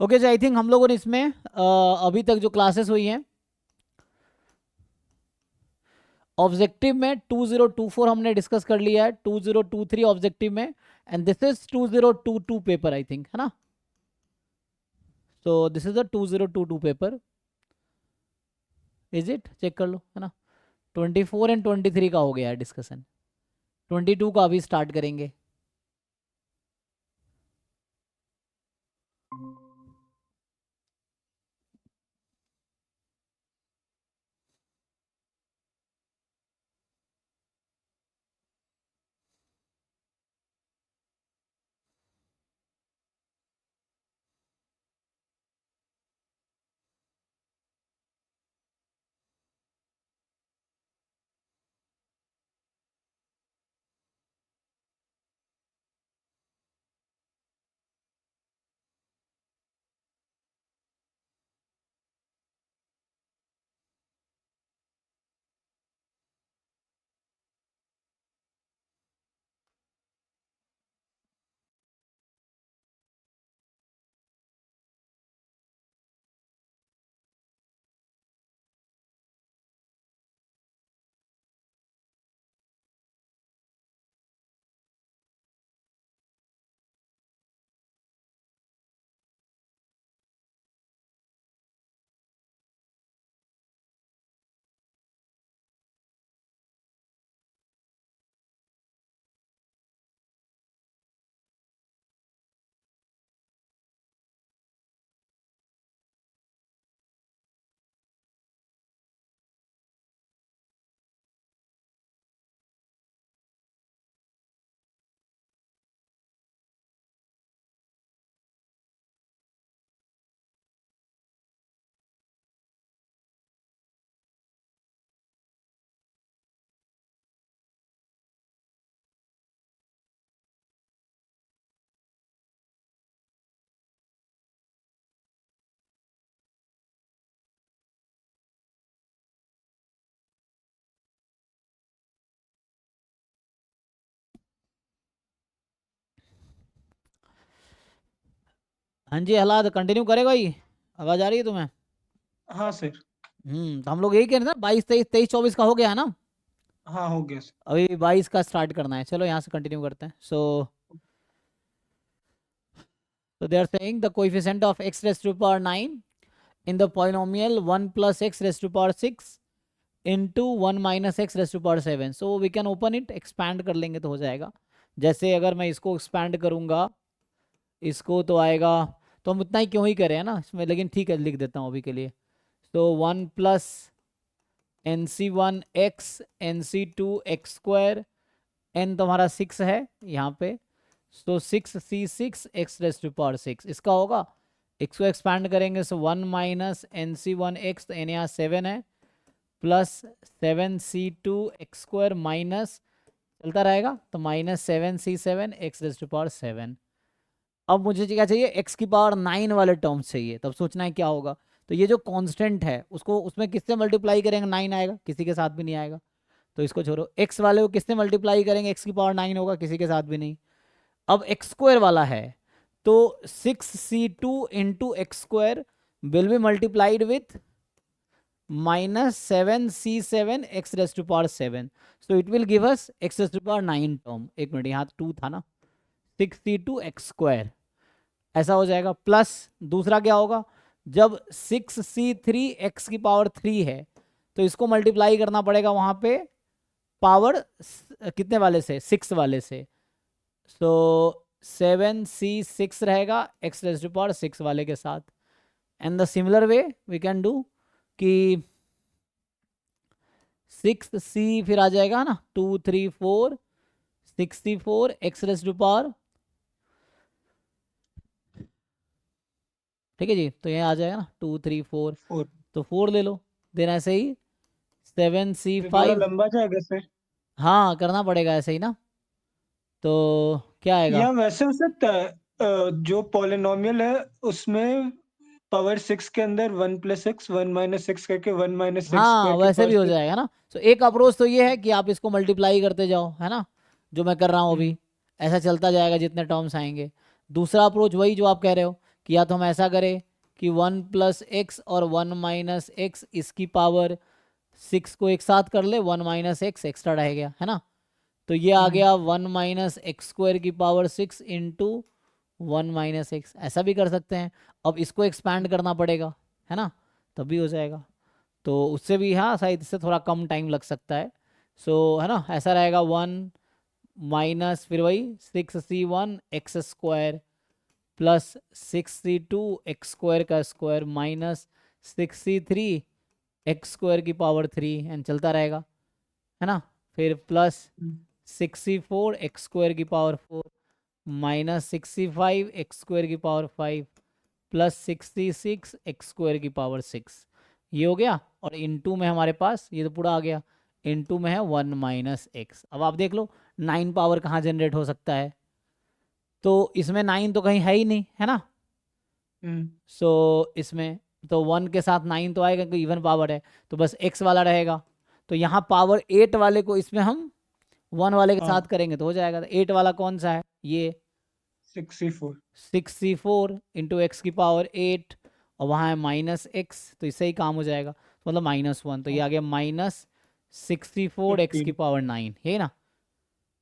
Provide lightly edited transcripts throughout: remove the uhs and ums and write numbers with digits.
Okay ji, I think हम लोगों ने इसमें अभी तक जो क्लासेस हुई हैं, ऑब्जेक्टिव में 2024 हमने डिस्कस कर लिया है, 2023 ऑब्जेक्टिव में, and this is 2022 paper I think, है ना। So this is a 2022 paper, is it, check कर लो, है ना। 24 एंड 23 का हो गया है डिस्कशन, 22 का अभी स्टार्ट करेंगे। हाँ जी हलाद कंटिन्यू करेगा ही, आवाज आ रही है तुम्हें? हाँ सर। तो हम लोग यही कह रहे हैं ना, 22 23 23 24 का हो गया है ना। हाँ हो गया सर। अभी 22 का स्टार्ट करना है, चलो यहाँ से कंटिन्यू करते हैं। So they are saying the coefficient of x raised to the power 9 in the polynomial 1 plus x raised to the power 6 into 1 minus x raised to the power 7. So we can open it, expand कर लेंगे तो हो जाएगा। जैसे अगर मैं इसको expand करूँगा, इसको तो आएगा, तो हम उतना ही क्यों ही करें, है ना इसमें, लेकिन ठीक है लिख देता हूँ अभी के लिए। तो 1 plus NC1 x NC2 x² n तुम्हारा 6 है यहाँ पे, तो 6C6 x raise to power 6 इसका होगा। इसको एक्सपैंड करेंगे सो 1 माइनस NC1 x, तो n यहाँ 7 है, प्लस 7C2 x² माइनस चलता रहेगा तो minus 7C7 x raise to power 7। अब मुझे क्या चाहिए, x की पावर 9 वाले टर्म्स चाहिए, तब सोचना है क्या होगा। तो ये जो कांस्टेंट है उसको उसमें किससे मल्टीप्लाई करेंगे, 9 आएगा, किसी के साथ भी नहीं आएगा, तो इसको छोड़ो। x वाले को किससे मल्टीप्लाई करेंगे, x की पावर 9 होगा, किसी के साथ भी नहीं। अब x² वाला है तो 6C2 into x² will be multiplied with minus 7C7 x raise to power 7, so it will give us x raise to power 9 term. एक मिनट, यहाँ 2 था ना, 6C2 x², ऐसा हो जाएगा। प्लस दूसरा क्या होगा, जब 6C3 x की पावर 3 है तो इसको मल्टीप्लाई करना पड़ेगा वहां पे पावर कितने वाले से, 6 वाले से, तो 7C6 रहेगा x रेज टू पावर 6 वाले के साथ। And the similar way we can do कि 6C फिर आ जाएगा ना, 2 3 4 64 x रेज टू पावर, ठीक है जी, तो ये आ जाएगा ना 2 3 4, 4। तो 4 ले लो। देन ऐसे ही ये थोड़ा 7C5, लंबा जाएगा सर। हाँ करना पड़ेगा ऐसे ही ना, तो क्या आएगा। या वैसे हो सकता है जो पॉलिनोमियल है उसमें पावर 6 के अंदर 1 प्लस एक्स 1 माइनस एक्स करके 1 माइनस एक्स हाँ स्क्वायर की वैसे पावर भी हो 6। जाएगा ना। तो एक अप्रोच तो ये है कि आप इसको मल्टीप्लाई करते जाओ, है ना, जो मैं कर रहा हूँ अभी, ऐसा चलता जाएगा जितने टर्म्स आएंगे। दूसरा अप्रोच वही जो आप कह रहे हो कि या तो हम ऐसा करें कि 1 + x और 1 - x इसकी पावर 6 को एक साथ कर ले, 1 - x एक्स्ट्रा रह गया है ना, तो ये आ गया 1 - x² की पावर 6 इंटू 1 - x। ऐसा भी कर सकते हैं। अब इसको एक्सपैंड करना पड़ेगा है ना, तब भी हो जाएगा। तो उससे भी हाँ शायद इससे थोड़ा कम टाइम लग सकता है। सो है ना, ऐसा रहेगा 1 माइनस फिर वही 6c1 x² plus 6c2 x² का स्क्वायर माइनस 6c3 x² की पावर 3 एंड चलता रहेगा है ना, फिर प्लस 6c4 x² की पावर 4 माइनस 6c5 x² की पावर 5 प्लस 66 x² की पावर 6। ये हो गया। और इनटू में हमारे पास ये तो पूरा आ गया, इनटू में है 1 - x। अब आप देख लो 9 पावर कहाँ जनरेट हो सकता है, तो इसमें 9 तो कहीं है ही नहीं है ना। सो इसमें तो 1 के साथ 9 तो आएगा क्योंकि इवन पावर है, तो बस x वाला रहेगा। तो यहाँ पावर 8 वाले को इसमें हम 1 वाले के साथ करेंगे तो हो जाएगा। तो 8 वाला कौन सा है, ये 6c4 6c4 इंटू एक्स की पावर 8 और वहाँ है -x, तो इससे ही काम हो जाएगा, तो मतलब -1। तो ये आ गया -64 x की 15 पावर 9, ये ना।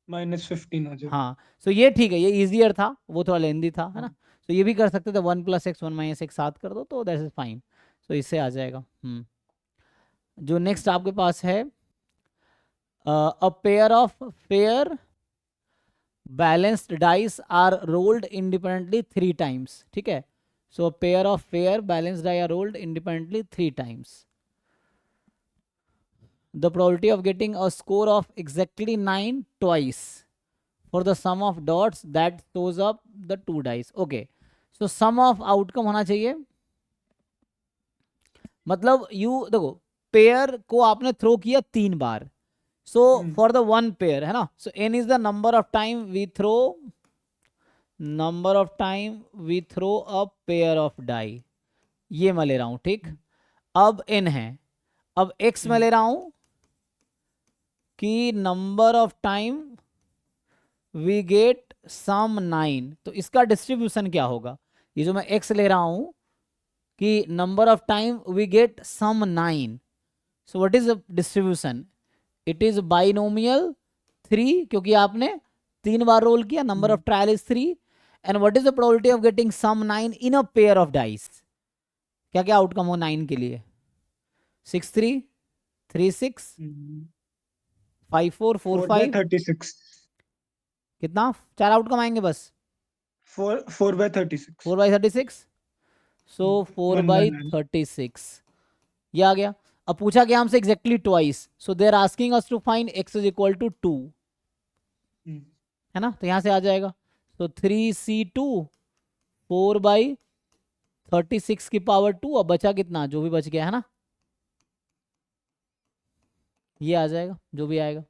-15 हो जाएगा। हाँ, सो ये ठीक है, ये इजियर था, वो थोड़ा लेंदी था है ना। हाँ। तो ये भी कर सकते थे 1 + x 1 - x साथ कर दो तो दैट इज फाइन। तो इससे आ जाएगा। जो नेक्स्ट आपके पास है a pair of fair balanced dice are rolled independently 3 times. ठीक है, so pair of fair balanced die are rolled independently 3 times. The probability of getting a score of exactly 9 twice for the sum of dots that shows up the 2 dice। okay, so sum of outcome होना चाहिए, मतलब you देखो pair को आपने throw किया 3 बार, so for the 1 pair है ना, so n is the number of time we throw a pair of die, ये मैं ले रहा हूं ठीक। अब n है, अब x मैं ले रहा हूं कि number of time we get sum 9, तो इसका डिस्ट्रीब्यूशन क्या होगा, ये जो मैं x ले रहा हूं कि number of time we get sum 9, so what is the distribution, it is binomial 3 क्योंकि आपने 3 बार रोल किया, number of trial is 3 and what is the probability of getting sum 9 in a pair of dice, क्या क्या outcome हो 9 के लिए, 6 3 3 6 5 4 4 5 4/36 कितना 4 आउटकम आएंगे बस, 4/36 4/36, सो 1/9 4/36 ये आ गया। अब पूछा गया हमसे exactly twice, so they are asking us to find x is equal to 2 है ना, तो यहां से आ जाएगा। तो 3c2 4/36 की पावर 2, अब बचा कितना, जो भी बच गया है ना, ये आ जाएगा जो भी आएगा।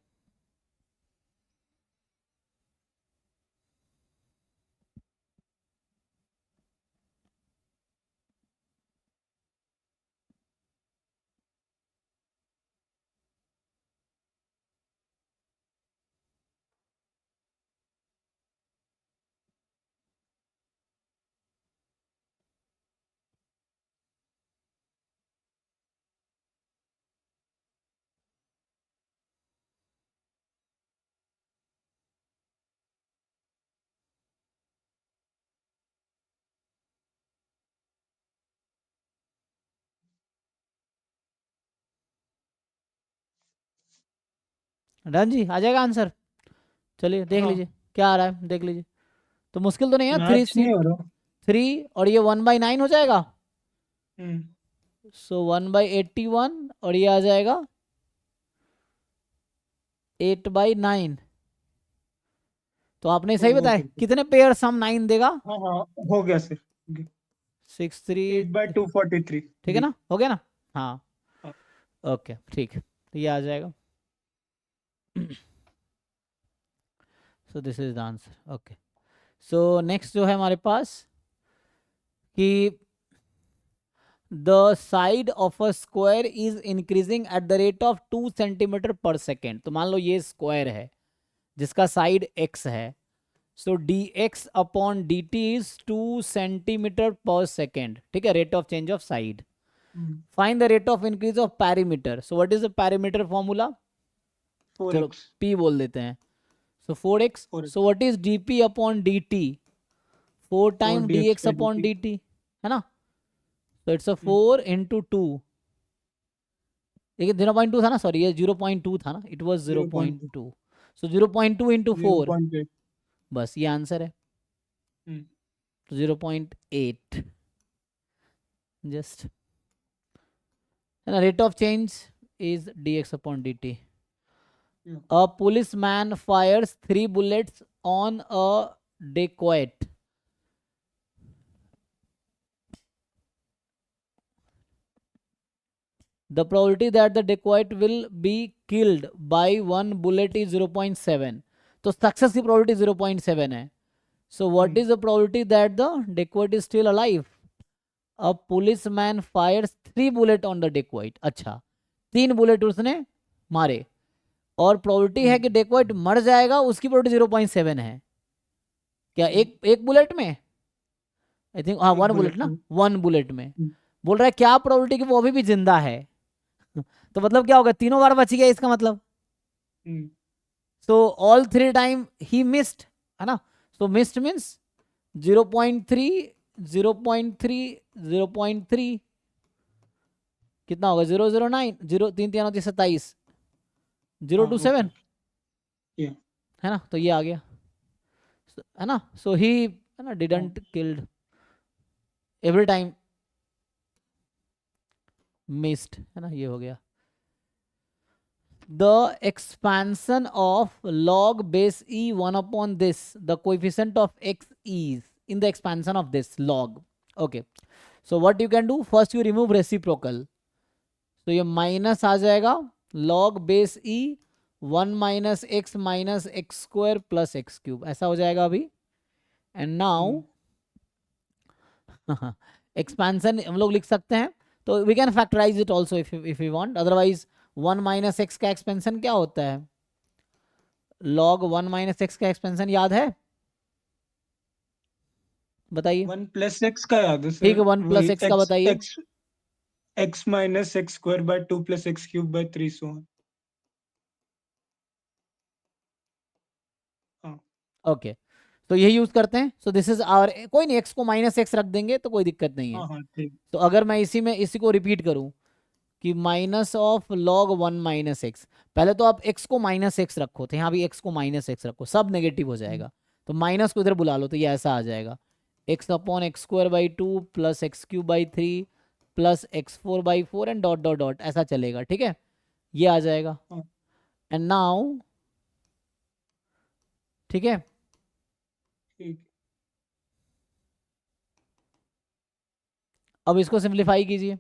डन जी, आ जाएगा आंसर। चलिए देख हाँ, लीजिए क्या आ रहा है, देख लीजिए। तो मुश्किल तो नहीं है, थ्री मैच नहीं सीट हो रहा। 3 और ये 1/9 हो जाएगा, हम्म सो 1/81 और ये आ जाएगा 8/9। तो आपने सही वो बताया ठीक है। कितने पेयर सम 9 देगा, हाँ हाँ, हो गया सर। 6 3, 8/243 ठीक है डी। ना, हो गया ना। हाँ हाँ। ओके ठीक है, तो ये आ जाएगा। सो this is the answer. Okay, so next जो है हमारे पास कि the side of a square is increasing at the rate of 2 centimetre पर सेकेंड। तो मान लो ये स्क्वायर है जिसका साइड x है, सो dx upon dt is 2 centimetre पर सेकेंड, ठीक है, rate of change of side. Find the rate of increase of perimeter. So what is the perimeter formula? चलो 4x. p बोल देते हैं. सो 4x. 4x. So what is dp upon dt? 4 time 4 dx upon dt, है ना. तो it's a 4 into 2. देखिए 0.2 था ना, सॉरी ये 0.2 था ना, इट वाज 0.2. So 0.2 into 4, 0.8. बस ये आंसर है. तो 0.8 जस्ट, है ना. Rate of change is dx upon dt. A policeman fires 3 bullets on a dacoit. The probability that the dacoit will be killed by 1 bullet is 0.7. तो success की probability 0.7 है. So what is the probability that the dacoit is still alive? A policeman fires 3 bullet on the dacoit. अच्छा, 3 bullet उसने मारे और probability है कि डेकोइट मर जाएगा, उसकी प्रोबेबिलिटी 0.7 है. क्या एक बुलेट में? आई थिंक हाँ, 1 बुलेट ना, 1 बुलेट में. बोल रहा है क्या प्रोबेबिलिटी कि वो अभी भी जिंदा है. तो मतलब क्या होगा, तीनों बार बच गया इसका मतलब. So all 3 time he missed, है ना. सो मिस्ड मीन्स 0.3 0.3 0.3 कितना होगा, 009 0 3 3 27 027, है ना. तो ये आ गया, है ना. सो ही, है ना, didn't killed, every time missed, है ना. ये हो गया. The expansion of log base e 1 upon this, the coefficient of x is in the expansion of this log. Okay, so what you can do, first you remove reciprocal. So ये minus आ जाएगा log base e 1 minus x square plus x cube, ऐसा हो जाएगा अभी. And now expansion हम लोग लिख सकते हैं, तो we can factorize it also if we want. Otherwise 1 minus x का एक्सपेंशन क्या होता है? log 1 minus x का एक्सपेंशन याद है? बताइए. 1 प्लस एक्स का याद है सर. ठीक है, 1 प्लस x का बताइए. x minus x square by 2 plus x cube by 3 so on. Okay, तो यही यूज करते हैं. सो दिस इज आवर, कोई नहीं, x को माइनस एक्स रख देंगे तो कोई दिक्कत नहीं है. तो अगर मैं इसी को रिपीट करूं कि minus of log 1 minus x, पहले तो आप x को माइनस एक्स रखो, तो यहाँ भी x को माइनस एक्स रखो, सब नेगेटिव हो जाएगा. तो माइनस को इधर बुला लो, तो ये ऐसा आ जाएगा, x upon x square by 2 plus x cube by 3 plus x4 by 4 and dot dot dot, ऐसा चलेगा. ठीक है, ये आ जाएगा. एंड नाउ, ठीक है, अब इसको सिंप्लीफाई कीजिए.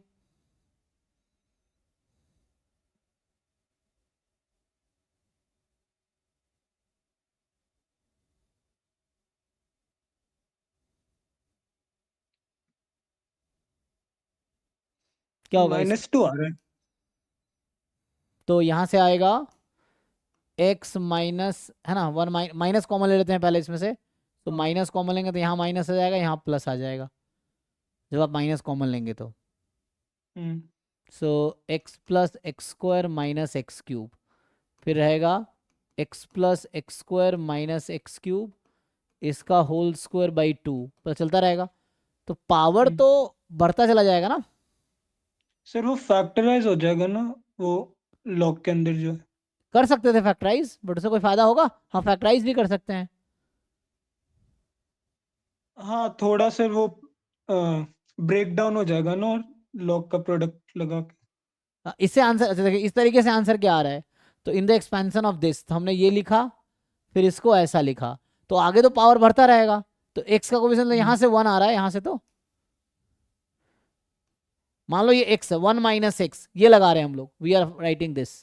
क्या होगा, -2 आ रहा है. तो यहां से आएगा x माइनस, है ना, 1 माइनस कॉमन ले लेते हैं पहले इसमें से. तो माइनस कॉमन लेंगे तो यहाँ माइनस आ जाएगा, यहाँ प्लस आ जाएगा जब आप माइनस कॉमन लेंगे तो. सो x plus x square minus x cube, फिर रहेगा x plus x square minus x cube, इसका होल स्क्वायर बाई 2, पता चलता रहेगा. तो पावर तो बढ़ता चला जाएगा ना सर. वो फैक्टराइज हो जाएगा ना वो लॉग के अंदर जो. कर सकते थे फैक्टराइज, बट उससे कोई फायदा होगा? हाँ, फैक्टराइज भी कर सकते हैं. हाँ, थोड़ा सा वो ब्रेक डाउन हो जाएगा ना, और लॉग का प्रोडक्ट लगा के. इससे आंसर, अच्छा देखिए इस तरीके से आंसर क्या आ रहा है. तो in the expansion of this, तो हमने ये लिखा, फिर इसको ऐसा लिखा, तो आगे तो पावर बढ़ता रहेगा. तो x का कोएफिशिएंट यहाँ से 1 आ रहा है, यहाँ से, तो मान लो ये x है, 1 माइनस एक्स, ये लगा रहे हैं हम लोग, we are writing this.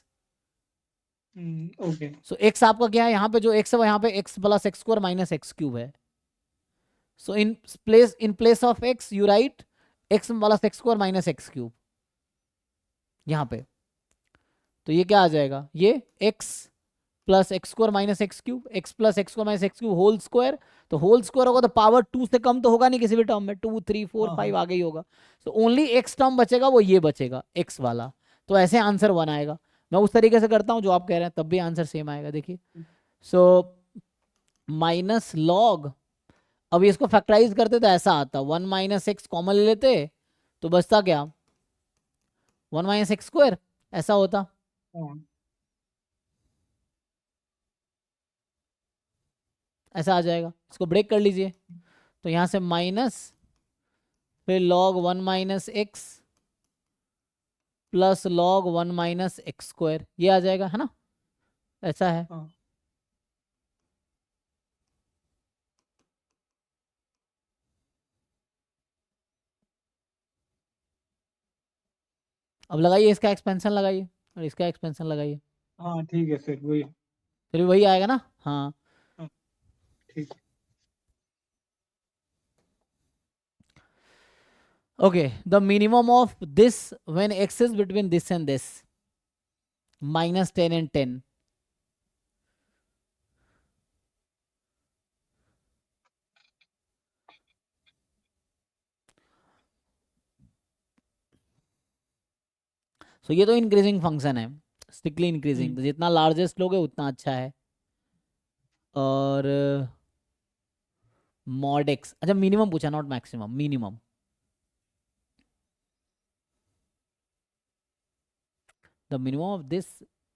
Okay. So x आपका क्या है, यहाँ पे जो x है वो यहाँ पे x plus x square minus x cube है. So in place of x you write x plus x square minus x cube यहाँ पे. तो ये क्या आ जाएगा, ये x plus x square minus x cube, x plus x square minus x cube whole square. तो होल स्क्वायर होगा तो पावर 2 से कम तो होगा नहीं किसी भी टर्म में, 2 3 4 हाँ 5 हाँ आगे ही होगा। तो ओनली एक्स टर्म बचेगा, वो ये बचेगा एक्स वाला। तो ऐसे आंसर 1 आएगा। मैं उस तरीके से करता हूँ जो आप कह रहे हैं, तब भी आंसर सेम आएगा। देखिए, सो माइनस लॉग, अब इसको फैक्टराइज करते तो ऐसा आता, 1 माइनस एक्स कॉमन ले लेते तो बचता क्या, 1 माइनस एक्स स्क्वायर ऐसा होता। हाँ ऐसा आ जाएगा, इसको ब्रेक कर लीजिए। तो यहाँ से माइनस, फिर log 1 minus x plus log 1 minus x square, ये आ जाएगा, है ना। ऐसा है। हाँ। अब लगाइए इसका एक्सपेंशन लगाइए, और इसका एक्सपेंशन लगाइए, हाँ ठीक है, फिर वही। फिर भी वही आएगा ना। हाँ, हाँ ठीक है। Okay, the minimum of this when x is between this and this, minus 10 and 10। So ये तो इंक्रीजिंग फंक्शन है, स्ट्रिक्टली इंक्रीजिंग, तो जितना लार्जेस्ट लोगे उतना अच्छा है। और मॉड एक्स, अच्छा मिनिमम पूछा, not maximum, minimum. The minimum of this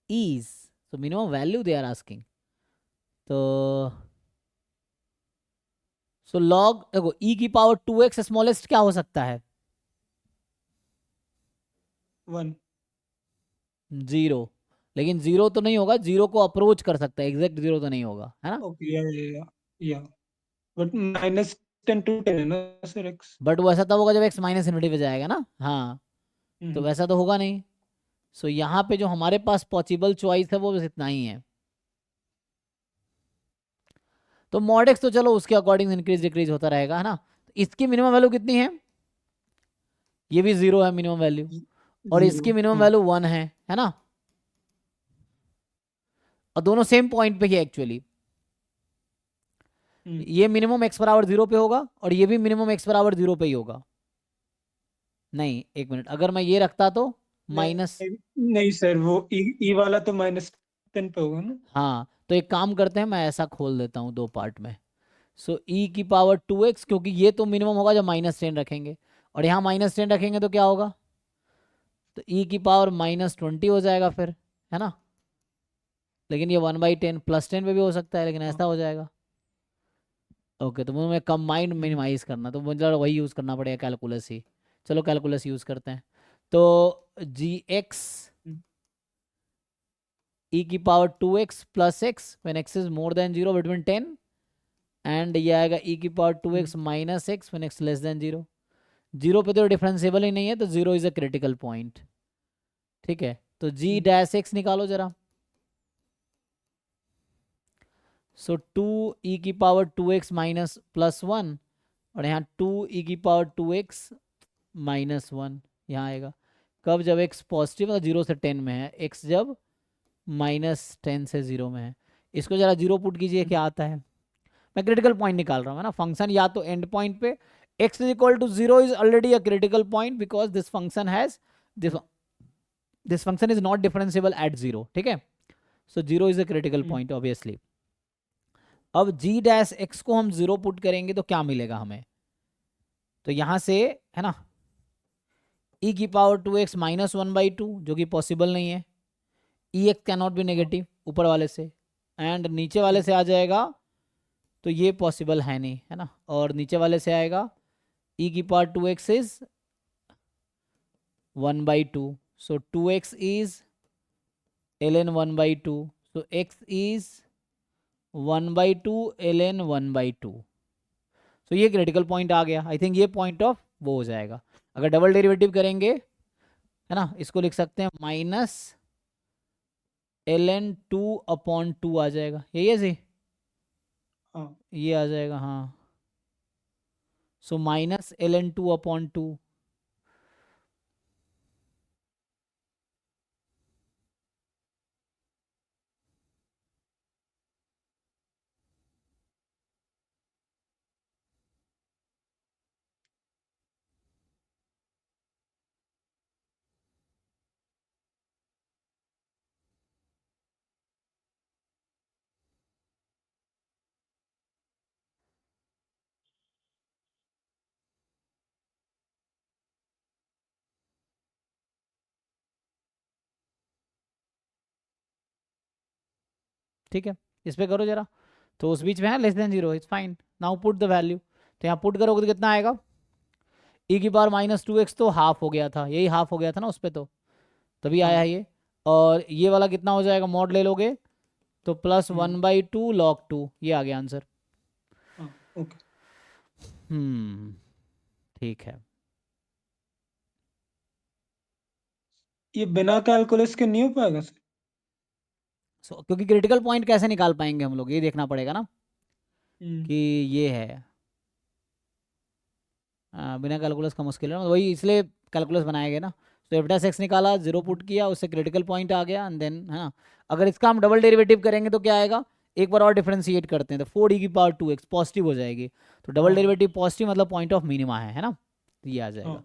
is, so minimum value they are asking. तो सो लॉग देखो, e की पावर 2x स्मॉलेस्ट क्या हो सकता है, 1। जीरो। लेकिन जीरो तो नहीं होगा, जीरो को अप्रोच कर सकता है, एग्जैक्ट जीरो तो नहीं होगा, है ना। ओके, या बट -10 to 10 है ना सर, एक्स। बट वो ऐसा तब होगा जब x माइनस इन्फिनिटी पे जाएगा ना। हाँ, तो वैसा तो होगा नहीं। सो यहाँ पे जो हमारे पास पॉसिबल चॉइस है वो बस इतना ही है। तो मॉड एक्स तो चलो उसके अकॉर्डिंग इंक्रीज डिक्रीज होता रहेगा, है ना। इसकी मिनिमम वैल्यू कितनी है, ये भी जीरो है मिनिमम वैल्यू, और जीरो। इसकी मिनिमम हाँ। वैल्यू 1 है ना। और दोनों सेम पॉइंट पे ही एक्चुअली, ये मिनिमम x बराबर 0 पे होगा और ये भी मिनिमम x बराबर 0 पे ही होगा। नहीं, एक मिनट, अगर मैं ये रखता तो माइनस, नहीं नहीं सर, वो ई वाला तो -10 पे होगा ना। हाँ तो एक काम करते हैं, मैं ऐसा खोल देता हूँ दो पार्ट में। सो e की पावर 2x, क्योंकि ये तो मिनिमम होगा जब -10 रखेंगे, और यहाँ -10 रखेंगे तो क्या होगा, तो e की पावर -20 हो जाएगा फिर, है ना। लेकिन ये 1/10 +10 पे भी हो सकता है, लेकिन हाँ। ऐसा हो जाएगा। ओके, तो मुझे कंबाइंड मिनिमाइज करना, तो मुझे वही यूज़ करना पड़ेगा, कैलकुलस ही। चलो कैलकुलस यूज़ करते हैं। तो जी एक्स ई की power 2x plus x when x is more then 0 between 10, and ये आएगा ई की power 2x minus x when x less than 0। 0 पे तो डिफरेंशिएबल ही नहीं है, तो 0 इज अ क्रिटिकल पॉइंट। ठीक है, तो जी डैश एक्स निकालो जरा। सो 2 ई की पावर 2x माइनस प्लस 1, और यहाँ 2 ई की पावर 2x -1 यहाँ आएगा। कब, जब x पॉजिटिव है, 0 से 10 में है, x जब -10 से 0 में है। इसको जरा जीरो पुट कीजिए, क्या आता है। मैं क्रिटिकल पॉइंट निकाल रहा हूँ, है ना। फंक्शन या तो एंड पॉइंट पे, x is equal to 0 is already a critical point because this function has, this function is not differentiable at 0। ठीक है, so 0 is a critical point obviously. अब g डैश x को हम 0 put करेंगे तो क्या मिलेगा हमें, तो यहां से, है ना, e की पावर 2x -1/2, जो कि पॉसिबल नहीं है। E x can not be negative ऊपर वाले से, एंड नीचे वाले से आ जाएगा तो ये पॉसिबल है नहीं, है ना। और नीचे वाले से आएगा ई की power 2x is 1/2, so 2x is ln 1/2, so x is 1/2 ln 1/2। सो ये क्रिटिकल पॉइंट आ गया। आई थिंक ये पॉइंट ऑफ वो हो जाएगा। अगर डबल डेरिवेटिव करेंगे, है ना, इसको लिख सकते हैं -ln 2/2 आ जाएगा, यही है जी, हाँ। ये आ जाएगा, हाँ। सो -ln 2/2, ठीक है, इस पे करो जरा, तो उस बीच में है less than 0, it's fine. Now put the value, तो यहाँ पुट करोगे तो कितना आएगा, e की पावर -2x तो हाफ हो गया था, यही हाफ हो गया था ना उस पे, तो तभी आया हाँ। है ये। और ये वाला कितना हो जाएगा, मॉड ले लोगे तो प्लस हम्म। 1/2 log 2, ये आ गया आंसर। हाँ। ओके। ठीक है। ये बिना कैलकुलस के नहीं हो पाएगा सर? क्योंकि क्रिटिकल पॉइंट कैसे निकाल पाएंगे हम लोग, ये देखना पड़ेगा ना हम्म। कि ये है। बिना कैलकुलस का मुश्किल है ना, वही इसलिए कैलकुलस बनाया गया ना। तो एफ डैश एक्स निकाला, जीरो पुट किया, उससे क्रिटिकल पॉइंट आ गया, एंड देन है ना। अगर इसका हम डबल डेरिवेटिव करेंगे तो क्या आएगा, एक बार और डिफरेंशिएट करते हैं तो 4e⁻2x पॉजिटिव हो जाएगी, तो डबल हाँ। डेरिवेटिव पॉजिटिव मतलब पॉइंट ऑफ मिनिमा है ना, तो ये आ हाँ। जाएगा।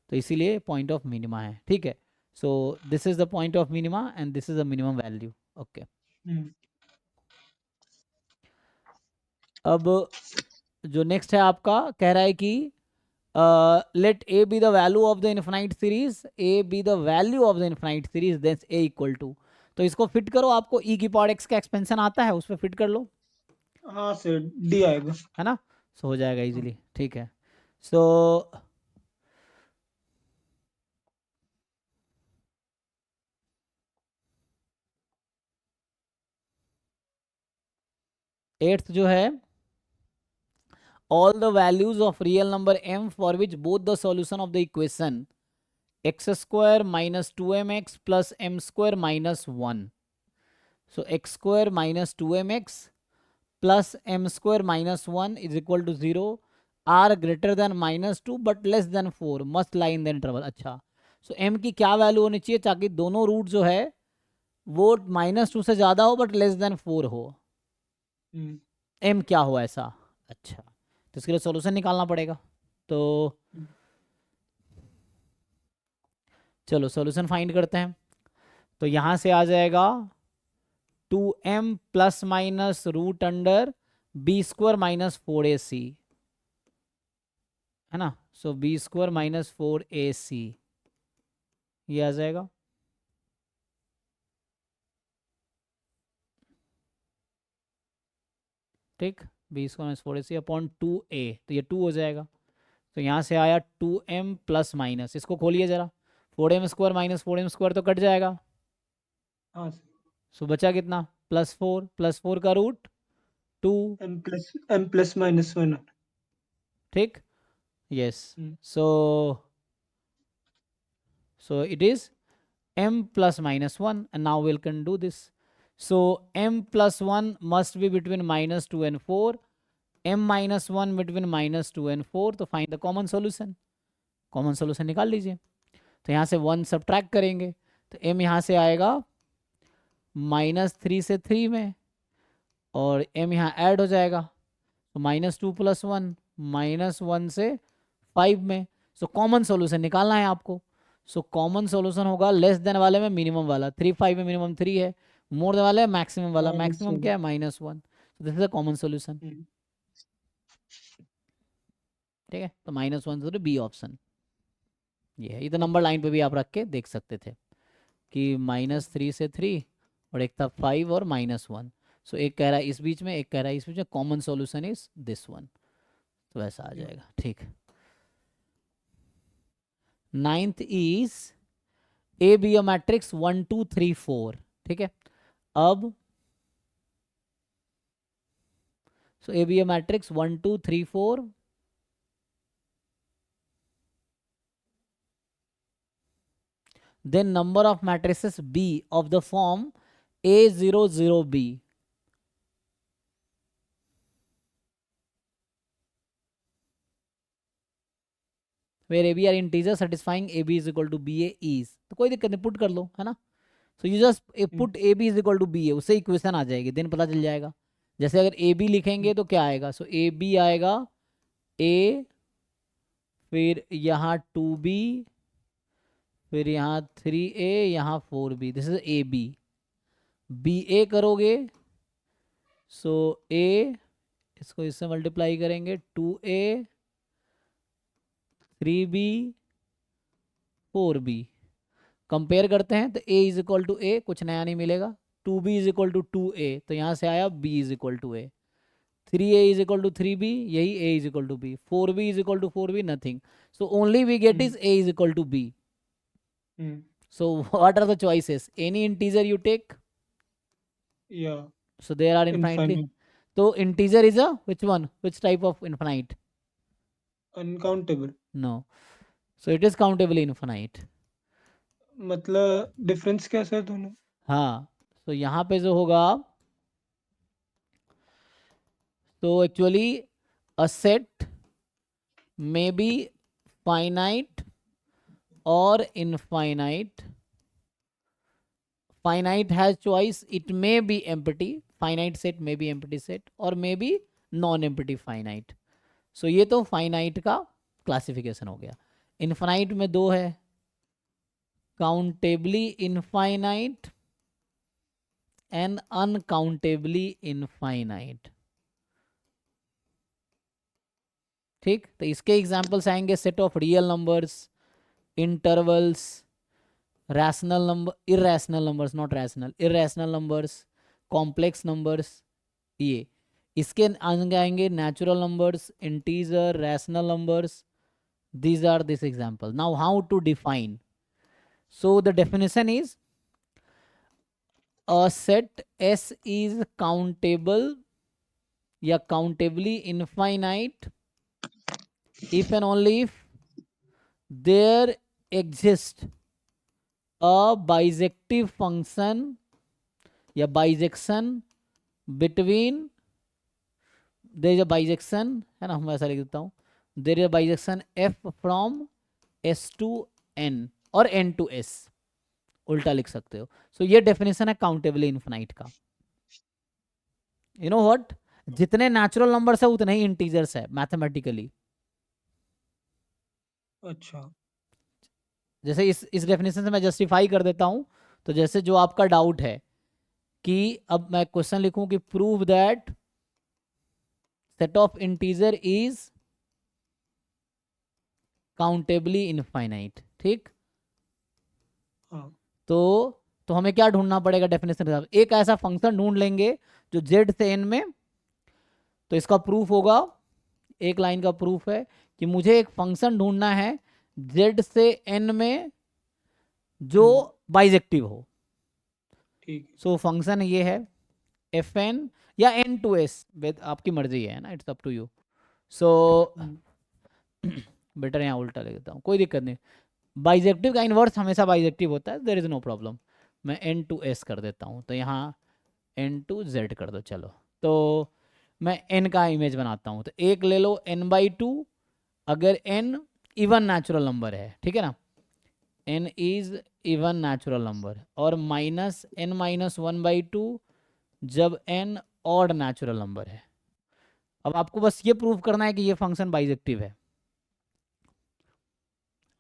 तो इसीलिए पॉइंट ऑफ मिनिमा है, ठीक है। So this is the point of minima and this is the minimum value. Okay, hmm. अब जो नेक्स्ट है आपका, कह रहा है कि let a be the value of the infinite series, a be the value of the infinite series, then a equal to, तो इसको फिट करो, आपको e की पावर x का एक्सपेंशन आता है, उस पर फिट कर लो, हाँ सर, डी आएगा। है ना। सो हो जाएगा हाँ। इजीली, ठीक है। सो एट्थ जो है, all the values of real number m for which both the solution of the equation x square minus 2mx plus m square minus 1, so x square minus 2mx plus m square minus 1 is equal to 0 are greater than -2 but less than 4 must lie in the interval। अच्छा, सो m की क्या value होनी चाहिए ताकि दोनों root जो है वो -2 से ज़्यादा हो बट लेस देन 4 हो, हम्म। m क्या हो ऐसा। अच्छा, तो इसके लिए सॉल्यूशन निकालना पड़ेगा, तो चलो सॉल्यूशन फाइंड करते हैं। तो यहाँ से आ जाएगा 2m plus minus root under b² minus 4ac, है ना। सो b² माइनस 4ac ये आ जाएगा, ठीक। b² minus 4ac upon 2a, तो ये 2 हो जाएगा। तो यहाँ से आया 2m प्लस माइनस, इसको खोलिए जरा, 4m² माइनस 4m² तो कट जाएगा, हाँ सर। सो बचा कितना, +4 का रूट 2, m प्लस -1। ठीक। Yes, hmm. So it is m plus -1 and now we can do this, so m plus 1 must be between -2 and 4, m minus 1 between -2 and 4, तो find the common solution, common solution निकाल लीजिए। तो यहाँ से 1 subtract करेंगे तो m यहाँ से आएगा -3 से 3 में, और m यहाँ ऐड हो जाएगा, तो -2 + 1 -1 से 5 में। सो कॉमन सोल्यूशन निकालना है आपको, सो कॉमन सोल्यूशन होगा लेस देन वाले में मिनिमम वाला, 3 5 में मिनिमम 3 है, मोर देन वाले मैक्सिमम वाला, मैक्सिमम -1। क्या है -1, this is the common solution, hmm. ठीक है। तो -1 तो बी ऑप्शन ये है, ये तो नंबर ओके। लाइन पे भी आप रख के देख सकते थे कि -3 से 3 और एक था 5 और -1, सो एक कह रहा है इस बीच में, एक कह रहा है इस बीच में, common solution is this one, तो ऐसा आ जाएगा, ठीक। Ninth is A be a matrix 1 2 3 4, ठीक है। अब सो A be a matrix 1 2 3 4, then number of matrices B of the form A0 0 B, where AB are integers satisfying AB is equal to BA is, तो कोई दिक्कत नहीं, put कर लो, है ना। So you just put A B is equal to B A, उससे equation आ जाएगी, दिन पता चल जाएगा। जैसे अगर ए बी लिखेंगे तो क्या आएगा, सो ए बी आएगा ए, फिर यहाँ 2b, फिर यहाँ 3a, यहाँ 4b, this is A B. B A करोगे सो ए, इसको इससे मल्टीप्लाई करेंगे 2a 3b 4b, कंपेयर करते हैं तो a इज इक्वल टू ए, कुछ नया नहीं मिलेगा, 2b is equal to 2a, तो यहाँ से आया b is equal to a, 3a is equal to 3b, यही a is equal to b, 4b is equal to 4b, nothing, so only we get is a is equal to b. So what are the choices? Any integer you take? Yeah. So there are infinitely. Infinite. So integer is a which one? Which type of infinite? Uncountable. No. So it is countably infinite. मतलब difference कैसा है दोनों? हाँ, तो यहाँ पे जो होगा, तो actually a set may be finite or infinite. Finite has choice, it may be empty, finite set may be empty set or may be non-empty finite. So ये तो finite का क्लासिफिकेशन हो गया. इनफाइनाइट में दो है, काउंटेबली इनफाइनाइट एंड अनकाउंटेबली इनफाइनाइट. ठीक, तो इसके एग्जांपल्स आएंगे set of real numbers, intervals, rational number, irrational numbers, not rational, irrational numbers, complex numbers. ये इसके आगे आएंगे natural numbers, integer, rational numbers. These are this example. Now how to define? So the definition is a set S is countable या countably infinite if and only if there exists a bijective function या bijection between, there is a bijection है ना, हम ऐसा लिख देता हूँ, there is a bijection f from s to n और n to s, उल्टा लिख सकते हो. सो ये डेफिनेशन है काउंटेबली इनफिनाइट का. यू नो व्हाट, जितने नेचुरल नंबर्स है उतने ही इंटीजर्स है मैथमेटिकली. अच्छा. जैसे इस डेफिनेशन से मैं जस्टिफाई कर देता हूं. तो जैसे जो आपका डाउट है कि अब मैं क्वेश्चन लिखूं कि prove that set of integer is countably infinite. ठीक, हाँ. तो हमें क्या ढूंढना पड़ेगा डेफिनेशन के हिसाब से? एक ऐसा फंक्शन ढूंढ लेंगे जो z से n में, तो इसका प्रूफ होगा, एक लाइन का प्रूफ है कि मुझे एक फंक्शन ढूंढना है z से n में जो बाइजेक्टिव हो. ठीक. सो फंक्शन ये है fn या n to s, आपकी मर्जी है ना, it's up to you. So better यहाँ उल्टा ले देता हूँ, कोई दिक्कत नहीं. बाइजेक्टिव का इन्वर्स हमेशा बाइजेक्टिव होता है, देयर इज नो प्रॉब्लम. मैं n to s कर देता हूँ, तो यहाँ n to z कर दो. चलो, तो मैं n का इमेज बनाता हूँ. तो एक ले लो n/2, अगर n इवन नेचुरल नंबर है, ठीक है ना, n is even natural number, और -n-1/2 जब n ऑड नेचुरल नंबर है. अब आपको बस ये प्रूव करना है कि ये फंक्शन बाइजेक्टिव है.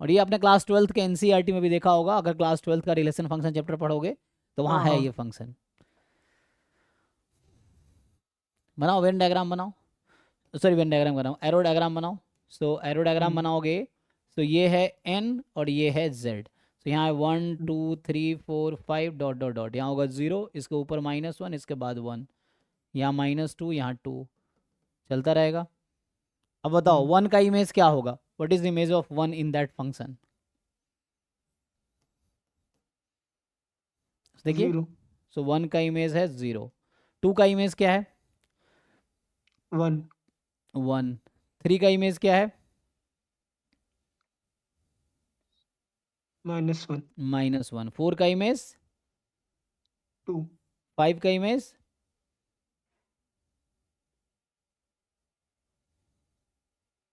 और ये आपने क्लास 12th के एनसीईआरटी में भी देखा होगा, अगर क्लास 12th का रिलेशन फंक्शन चैप्टर पढ़ोगे तो वहाँ है ये फंक्शन. बनाओ वेन डायग्राम बनाओ, सॉरी वेन डायग्राम बनाओ, एरो डायग्राम बनाओ. सो एरो डायग्राम बनाओगे, तो ये है n और ये है z. तो यहाँ है 1 2 3 4 5 डॉट डॉट डॉट, यहाँ होगा 0, इसके ऊपर -1, इसके बाद 1, यहाँ -2, यहाँ 2, चलता रहेगा. अब बताओ 1 का इमेज क्या होगा? What is the image of 1 in that function? देखिए, सो 1 का इमेज है 0, 2 का इमेज क्या है? 1. 3 का इमेज क्या है? -1. -1. 4 का इमेज 2. 5 का इमेज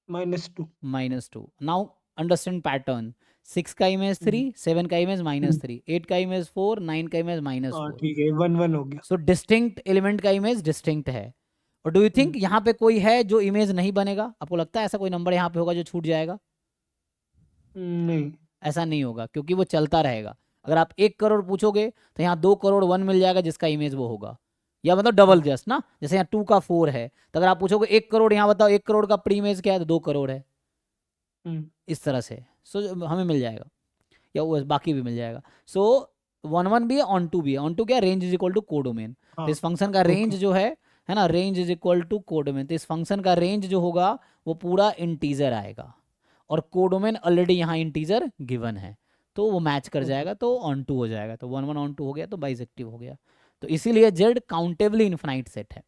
-2. Now understand pattern. 6 का इमेज 3, 7 का इमेज -3, 8 का इमेज 4, 9 का इमेज -4. ठीक है, 1 हो गया. सो डिस्टिंक्ट एलिमेंट का इमेज डिस्टिंक्ट है. और डू यू थिंक यहाँ पे कोई है जो इमेज नहीं बनेगा? आपको लगता है ऐसा कोई नंबर यहाँ पे होगा जो छूट जाएगा? नहीं, ऐसा नहीं होगा, क्योंकि वो चलता रहेगा. अगर आप 1 करोड़ पूछोगे तो यहाँ 2 करोड़ 1 मिल जाएगा जिसका इमेज वो होगा, या मतलब डबल जस्ट ना. जैसे यहाँ 2 का 4 है, तो अगर आप पूछोगे 1 करोड़, यहाँ बताओ 1 करोड़ का प्री इमेज क्या है, तो 2 करोड़ है. इस तरह से सो हमें मिल जाएगा, या वो बाकी भी मिल जाएगा. सो 1 1 भी है, ऑन टू भी है। ऑन टू क्या, range is equal to codomain. तो हाँ इस फंक्शन का रेंज ओके। जो है ना, range is equal to codomain. तो इस फंक्शन का रेंज जो होगा वो पूरा इंटीजर आएगा, और कोडोमेन ऑलरेडी यहाँ इंटीजर गिवन है, तो वो मैच कर ओके। जाएगा, तो ऑन टू हो जाएगा। तो 1 1 ऑन टू हो गया, तो बाइजेक्टिव हो गया। तो इसीलिए जेड काउंटेबली इन्फिनाइट सेट है।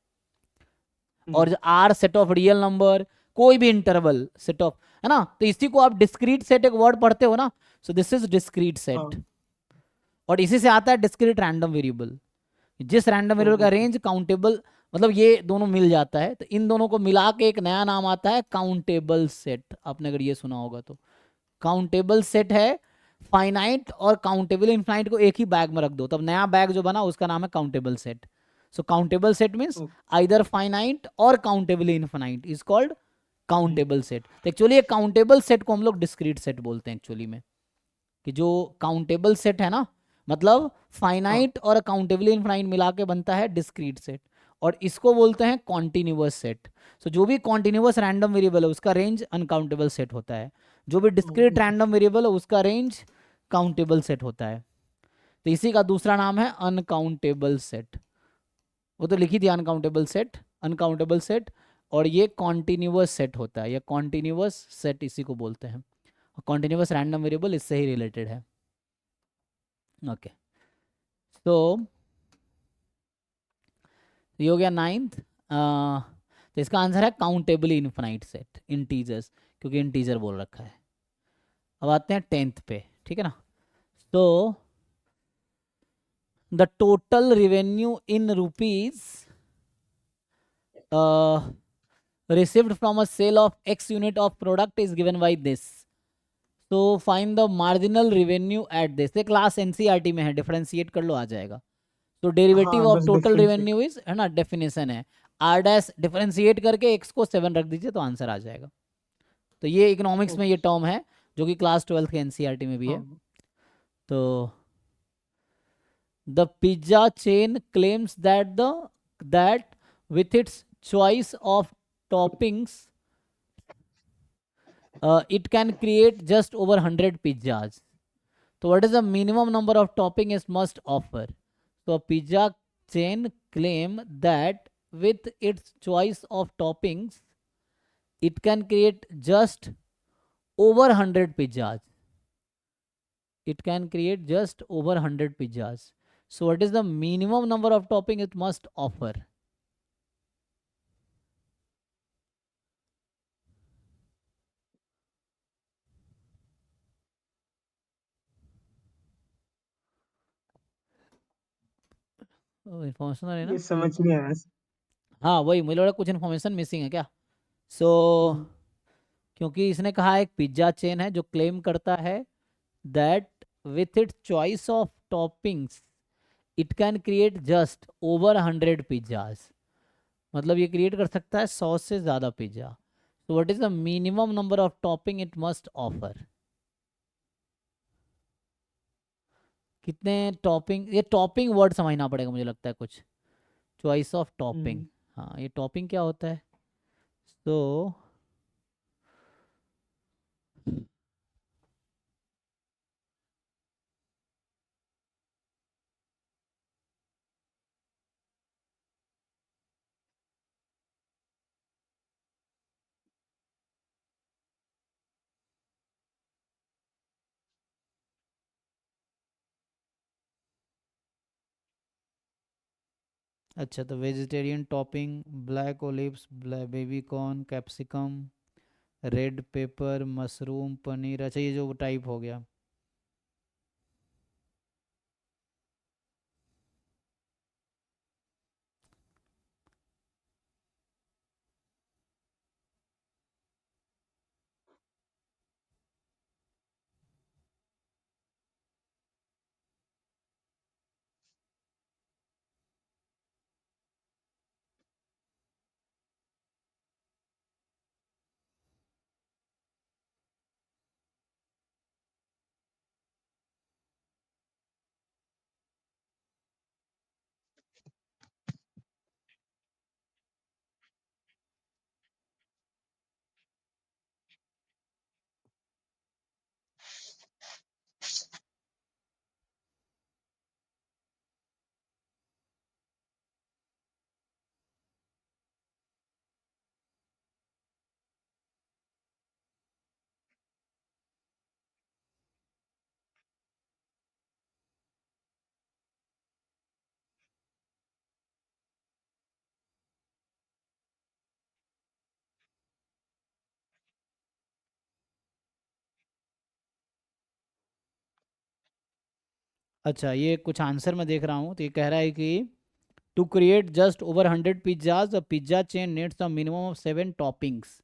और R set of real number, कोई भी इंटरवल सेट ऑफ, है ना। तो इसी को आप डिस्क्रीट सेट एक वर्ड पढ़ते हो ना, so this is discrete set. हाँ और इसी से आता है डिस्क्रीट रैंडम वेरिएबल। जिस रैंडम वेरिएबल का ओके। रेंज काउंटेबल, मतलब ये दोनों मिल जाता है, तो इन दोनों को मिला के एक नया नाम आता है काउंटेबल सेट। आपने अगर ये सुना होगा तो, काउंटेबल सेट है। फाइनाइट और काउंटेबल इनफाइनाइट को एक ही बैग में रख दो, तब नया बैग जो बना उसका नाम है countable set. So countable set means okay. Either finite or countably infinite is called countable set. तो एक्चुअली एक काउंटेबल सेट को हम लोग डिस्क्रीट सेट बोलते हैं एक्चुअली में, कि जो काउंटेबल सेट है ना, मतलब हाँ फाइनाइट और काउंटेबली इनफाइनाइट मिला के बनता है डिस्क्रीट सेट। और इसको बोलते हैं कॉन्टिन्यूअस सेट। सो जो भी कॉन्टिन्यूअस रैंडम वेरिएबल है उसका रेंज अनकाउंटेबल सेट होता है, जो भी डिस्क्रीट ओके। रैंडम वेरिएबल है उसका रेंज काउंटेबल सेट होता है। तो इसी का दूसरा नाम है अनकाउंटेबल सेट। वो तो लिखी थी अनकाउंटेबल सेट, अनकाउंटेबल सेट। और ये कॉन्टिन्यूअस सेट होता है, या कॉन्टिन्यूअस सेट इसी को बोलते हैं। कॉन्टिन्यूअस रैंडम वेरिएबल इससे ही रिलेटेड है। ओके, तो ये हो गया नाइन्थ। तो इसका आंसर है काउंटेबली इनफाइनाइट सेट, इंटीजर्स, क्योंकि इंटीजर बोल रखा है। अब आते हैं 10th पे, ठीक है ना। तो the total revenue in rupees received from a sale of x unit of product is given by this. So find the marginal revenue at this। ये क्लास एनसीईआरटी में है, डिफरेंशिएट कर लो आ जाएगा। तो डेरिवेटिव हाँ ऑफ बस टोटल डिफरेंशिएट। रेवेन्यू इज, है ना, डेफिनेशन है आर डैश, डिफरेंशिएट करके एक्स को 7 रख दीजिए तो आंसर आ जाएगा। तो ये इकोनॉमिक्स में ये ओके। टर्म है, जो कि क्लास 12 के एनसीईआरटी में भी है। हाँ तो the pizza chain claims that with its choice of toppings it can create just over 100 pizzas. So what is the minimum number of topping it must offer? So a pizza chain claim that with its choice of toppings it can create just over 100 pizzas. It can create just over 100 pizzas. So what is the minimum number of topping it must offer? Information है ये ना। समझ नहीं आया। हाँ वही, मुझे लगा कुछ इन्फॉर्मेशन मिसिंग है क्या। सो हम्म, क्योंकि इसने कहा एक पिज्जा चेन है जो क्लेम करता है that with its choice of toppings it can create just over 100 pizzas. मतलब ये क्रिएट कर सकता है 100 से ज़्यादा पिज्जा। तो what is the minimum number of topping it must offer. कितने टॉपिंग, ये टॉपिंग वर्ड समझना पड़ेगा मुझे लगता है कुछ, चॉइस ऑफ टॉपिंग। हम्म, हाँ, ये टॉपिंग क्या होता है। तो अच्छा, तो vegetarian topping, black olives, baby corn, capsicum, red pepper, mushroom, paneer. अच्छा, ये जो टाइप हो गया। अच्छा, ये कुछ आंसर मैं देख रहा हूँ, तो ये कह रहा है कि to create just over 100 pizzas the pizza chain needs a minimum of 7 toppings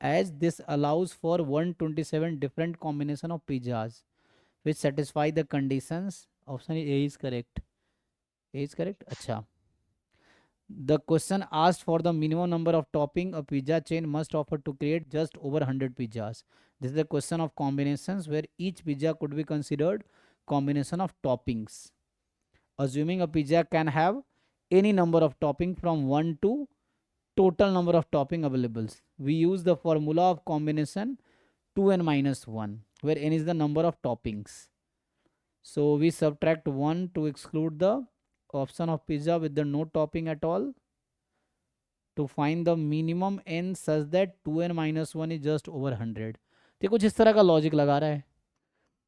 as this allows for 127 different combination of pizzas which satisfy the conditions. Option A is correct. A is correct. अच्छा, the question asked for the minimum number of topping a pizza chain must offer to create just over 100 pizzas. This is a question of combinations where each pizza could be considered combination of toppings. Assuming a pizza can have any number of topping from 1 to total number of topping available, we use the formula of combination 2n minus 1, where n is the number of toppings. So we subtract 1 to exclude the option of pizza with the no topping at all to find the minimum n such that 2n minus 1 is just over 100. तो कुछ इस तरह का logic लगा रहा है,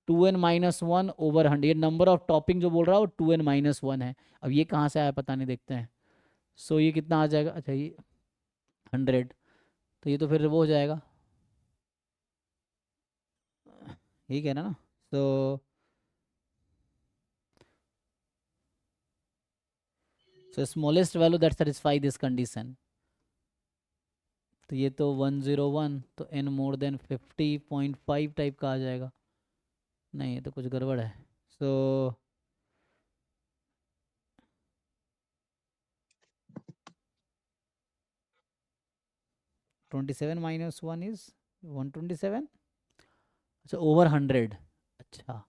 2n minus one over 100, ये number of topping जो बोल रहा है वो 2n माइनस वन है। अब ये कहाँ से आया पता नहीं, देखते हैं। सो ये कितना आ जाएगा, अच्छा ये 100, तो ये तो फिर वो हो जाएगा, यही कहना ना। So smallest value that satisfy this condition, तो ये तो 101, तो n मोर देन 50.5 टाइप का आ जाएगा। नहीं, ये तो कुछ गड़बड़ है। सो 27 माइनस 1 इज 127। अच्छा, ओवर 100। अच्छा,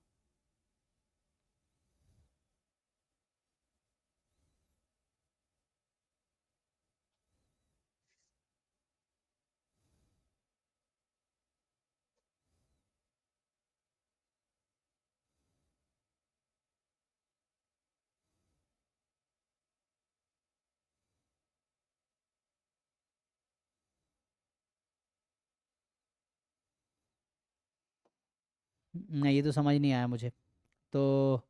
नहीं ये तो समझ नहीं आया मुझे। तो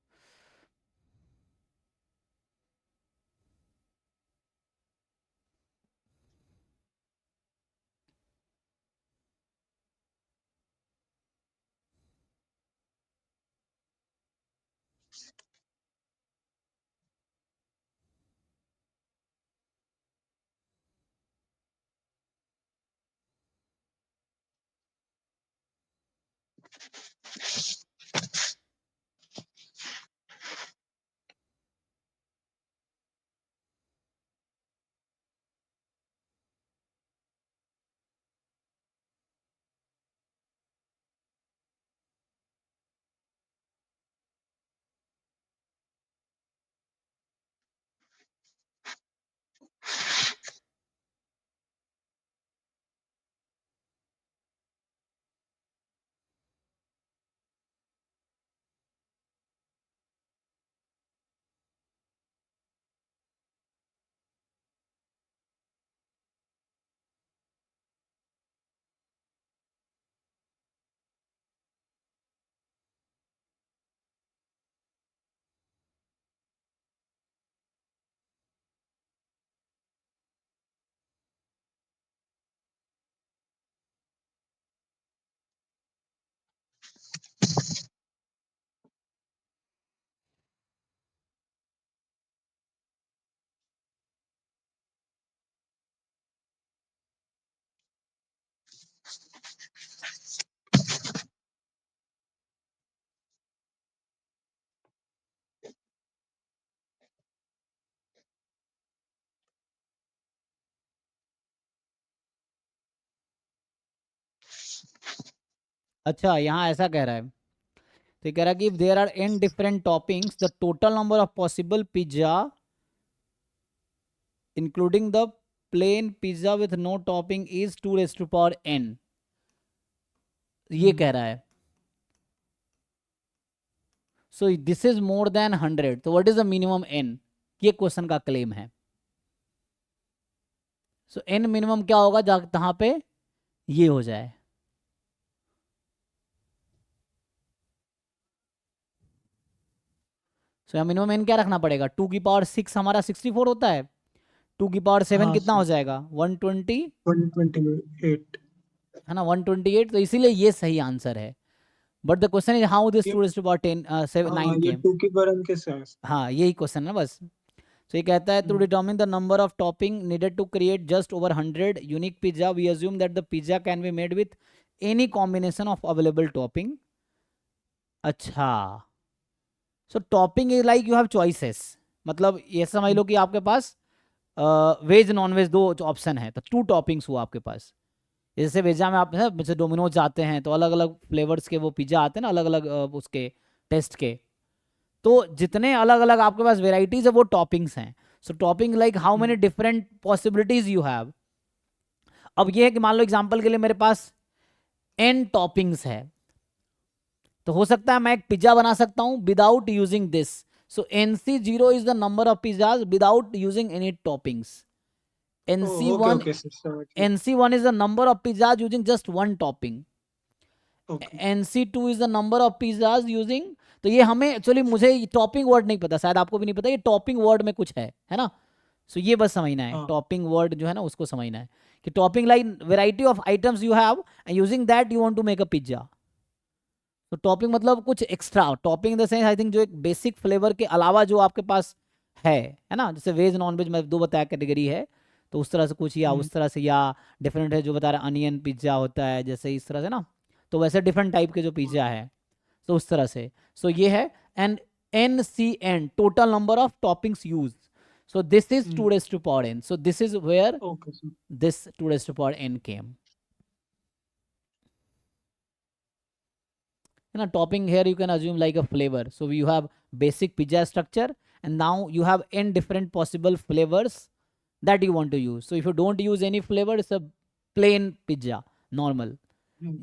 अच्छा, यहाँ ऐसा कह रहा है, तो ये कह रहा है कि if there are n different toppings the total number of possible pizza including the plain pizza with no topping is 2 raise to power n, ये कह रहा है। So this is more than 100, तो what is the minimum n, ये question का claim है। So n minimum क्या होगा जहां पे ये हो जाए। सो यहाँ मिनिमम n क्या रखना पड़ेगा, 2 की पावर 6 हमारा 64 होता है, 2 की पावर 7 हाँ कितना हो जाएगा 120, 128। है ना 128, तो इसीलिए ये सही आंसर है। But the question is how this ये 2 रेज़ टू पावर 10 7 हाँ 9 ये केम। 2 की पावर n कैसे है? हाँ यही क्वेश्चन है बस। तो ये कहता है to determine the number of topping needed to create just over 100 unique pizza we assume that the pizza can be made with any combination of available topping. अच्छा, so topping is like you have choices, मतलब ये समझ लो कि आपके पास veg non veg दो option है, तो 2 टॉपिंग्स हुआ आपके पास। जैसे वेजा में आप है जैसे डोमिनोज जाते हैं तो अलग अलग फ्लेवर्स के वो पिज्जा आते हैं ना, अलग अलग उसके टेस्ट के। तो जितने अलग अलग आपके पास वेराइटीज है वो टॉपिंग्स हैं। So topping like how many different possibilities you have. अब ये है कि मान लो एग्जांपल के लिए मेरे पास n टॉपिंग्स है, तो हो सकता है मैं एक पिज्जा बना सकता हूं without using this. So NC0 is the number of pizzas without using any toppings. Okay NC1 okay sir समझ गया। NC1 is the number of pizzas using just one topping. Okay NC2 is the number of pizzas using, तो ये हमें actually मुझे topping word नहीं पता, शायद आपको भी नहीं पता, ये टॉपिंग वर्ड में कुछ है ना। सो ये बस समझना है, हाँ टॉपिंग वर्ड जो है ना उसको समझना है कि topping like variety of items you have and using that you want to make a pizza. तो टॉपिंग मतलब कुछ extra, topping in the sense I think जो एक बेसिक फ्लेवर के अलावा जो आपके पास है ना, जैसे वेज नॉन वेज में 2 बताया कैटेगरी है, तो उस तरह से कुछ या उस तरह से, या डिफरेंट है जो बता रहा अनियन पिज्जा होता है जैसे इस तरह से ना, तो वैसे डिफरेंट टाइप के जो पिज्जा है तो उस तरह से। सो ये है and NCN total number of toppings use. So this is 2 raised to power n, so this is where okay sir this 2 raised to power n came, है ना। Topping here you can assume like a flavor, so you have basic pizza structure and now you have n different possible flavors that you want to use. So if you don't use any flavor, it's a plain pizza, normal.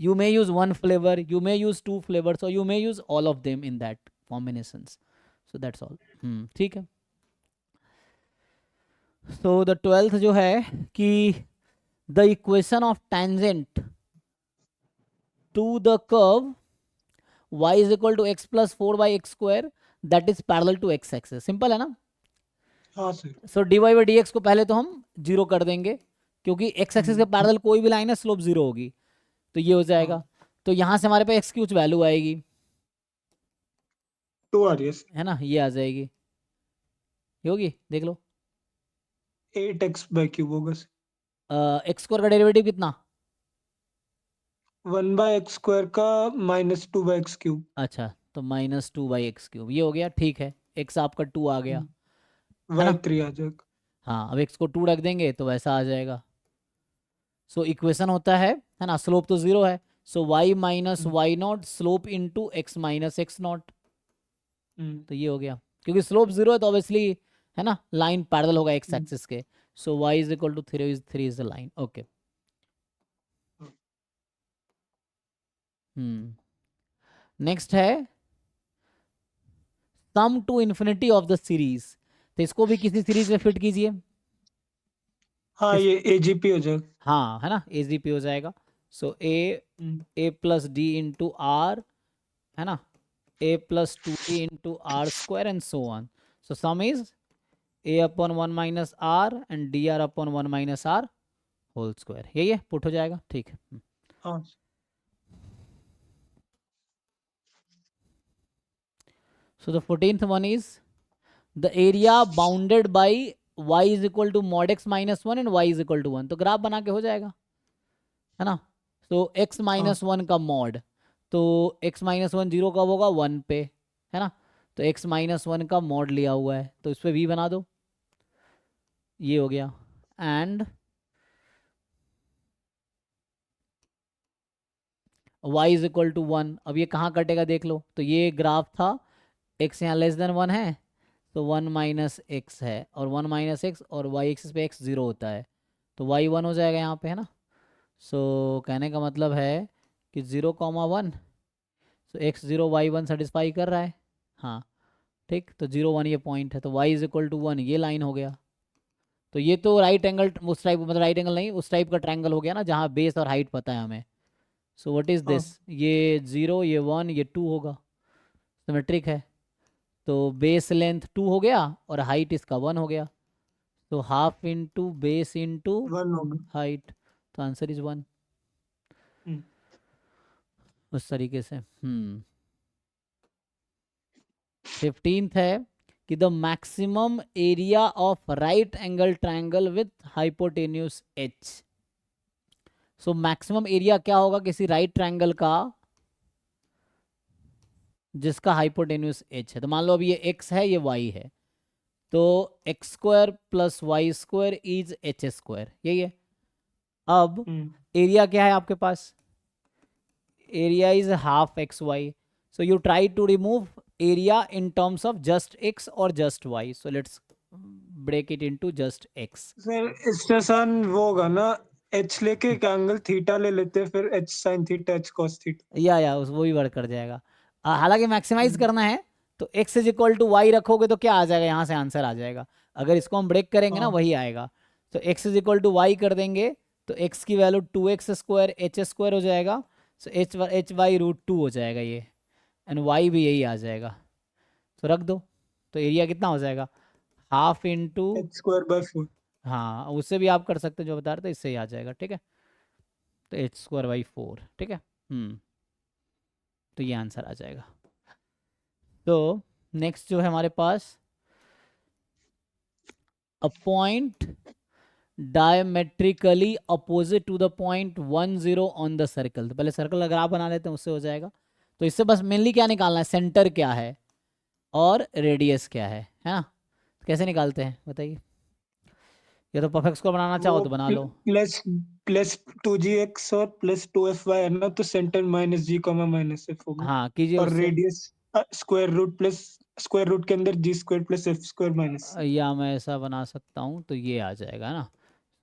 You may use one flavor, you may use 2 flavors, or you may use all of them in that combinations. So that's all. ठीक है। So the 12th जो है कि the equation of tangent to the curve y is equal to x plus 4 by x square that is parallel to x axis, simple है ना। हाँ sir so d y by d x को पहले तो हम 0 कर देंगे, क्योंकि x एक्सिस के पैरेलल कोई भी लाइन है स्लोप 0 होगी, तो ये हो जाएगा। तो यहाँ से हमारे पास x की कुछ वैल्यू आएगी, 2 आ रही है है ना, ये आ जाएगी, ये होगी, देख लो। 8x बाई क्यूब होगा सर। एक्स स्क्वायर का डेरिवेटिव कितना? 1 बाय एक्स स्क्वायर का -2 बाय एक्स क्यूब। अच्छा, तो -2 बाई एक्स क्यूब, ये हो गया, ठीक है। x आपका 2 आ गया, है वाई ना। 3 आ जाएगा। हाँ, अब x को 2 रख देंगे तो वैसा आ जाएगा। सो इक्वेशन होता है ना, स्लोप तो 0 है, so y minus y naught slope into x minus x naught, तो ये हो गया। क्योंकि स्लोप 0 है तो ऑब्वियसली, है ना, लाइन पैरेलल होगा एक्स एक्सिस के। So y is equal to 3 is the line. Okay, next है sum to infinity of the series, तो इसको भी किसी सीरीज में फिट कीजिए। हाँ ये एजीपी हो जाएगा। हाँ, है ना, एजीपी हो जाएगा। सो ए प्लस डी इंटू आर, है ना, a plus 2d into r square and so on. So sum is a upon 1 minus r and dr upon 1 minus r whole square, यही है, पुट हो जाएगा, ठीक है। हाँ So the 14th one is the area bounded by y is equal to mod x minus 1 and y is equal to 1, तो graph बना के हो जाएगा, है ना। तो x माइनस 1 का मॉड, तो x माइनस 1 0 कब होगा? 1 पे, है ना। तो x माइनस 1 का मॉड लिया हुआ है तो इस पर v बना दो, ये हो गया। And y is equal to 1, अब ये कहाँ कटेगा देख लो, तो ये ग्राफ था, x यहाँ लेस देन 1 है, तो 1 माइनस एक्स है, और 1 माइनस एक्स, और y एक्सिस पे x 0 होता है, तो y 1 हो जाएगा यहाँ पे, है ना। सो कहने का मतलब है कि 0,1, सो x 0 y 1 सेटिस्फाई कर रहा है, हाँ ठीक। तो 0 1 ये पॉइंट है, तो y इज इक्वल टू 1, ये लाइन हो गया। तो ये तो राइट एंगल उस टाइप, मतलब राइट एंगल नहीं, उस टाइप का ट्रायंगल हो गया ना जहाँ बेस और हाइट पता है हमें। सो व्हाट इज दिस, ये 0 ये 1 ये 2 होगा, सिमेट्रिक है। तो बेस लेंथ 2 हो गया और हाइट इसका 1 हो गया, तो हाफ इंटू बेस इंटू 1 होगा। हाइट, तो आंसर इज 1। उस तरीके से। 15th है कि the maximum area of right angle triangle with hypotenuse H. So maximum area क्या होगा किसी राइट ट्रायंगल का जिसका हाइपोटेन्यूस एच है। तो मान लो अभी ये एक्स है, ये वाई है, तो X square plus Y square is H square, यही है। अब एरिया क्या है आपके पास, area is half X Y. So you try to remove area in terms of just X और just Y. So let's break it into just X. Sir इससे आसान वो होगा ना, एच लेके एक एंगल थीटा ले लेते हैं, फिर h sine theta H cos theta. या वो भी वर्क कर जाएगा। हालांकि मैक्सिमाइज करना है तो x is equal to y रखोगे तो क्या आ जाएगा, यहाँ से आंसर आ जाएगा। अगर इसको हम ब्रेक करेंगे ना हाँ वही आएगा। तो x is equal to y कर देंगे तो x की value 2x square H square हो जाएगा। सो एच वाई रूट 2 हो जाएगा ये, एंड y भी यही आ जाएगा। तो रख दो, तो एरिया कितना हो जाएगा, half into, H square by 4। हाँ उससे भी आप कर सकते हो जो बता रहे थे, इससे ही आ जाएगा। ठीक है, तो एच स्क्वायर बाई 4। ठीक है, तो ये आंसर आ जाएगा। तो नेक्स्ट जो है हमारे पास, a point diametrically opposite to the point 10 on the circle. तो पहले सर्कल अगर आप बना लेते हैं उससे हो जाएगा। तो इससे बस मेनली क्या निकालना है, सेंटर क्या है और रेडियस क्या है ना। तो कैसे निकालते हैं बताइए, या तो परफेक्ट स्कोर बनाना चाहो वो तो बना लो। प्लस प्लस 2gx और प्लस 2fy है ना, तो centre minus G comma minus F होगा। हाँ कीजिए और उससे। Radius square root plus square root के अंदर G square plus F square minus. या मैं ऐसा बना सकता हूँ तो ये आ जाएगा ना।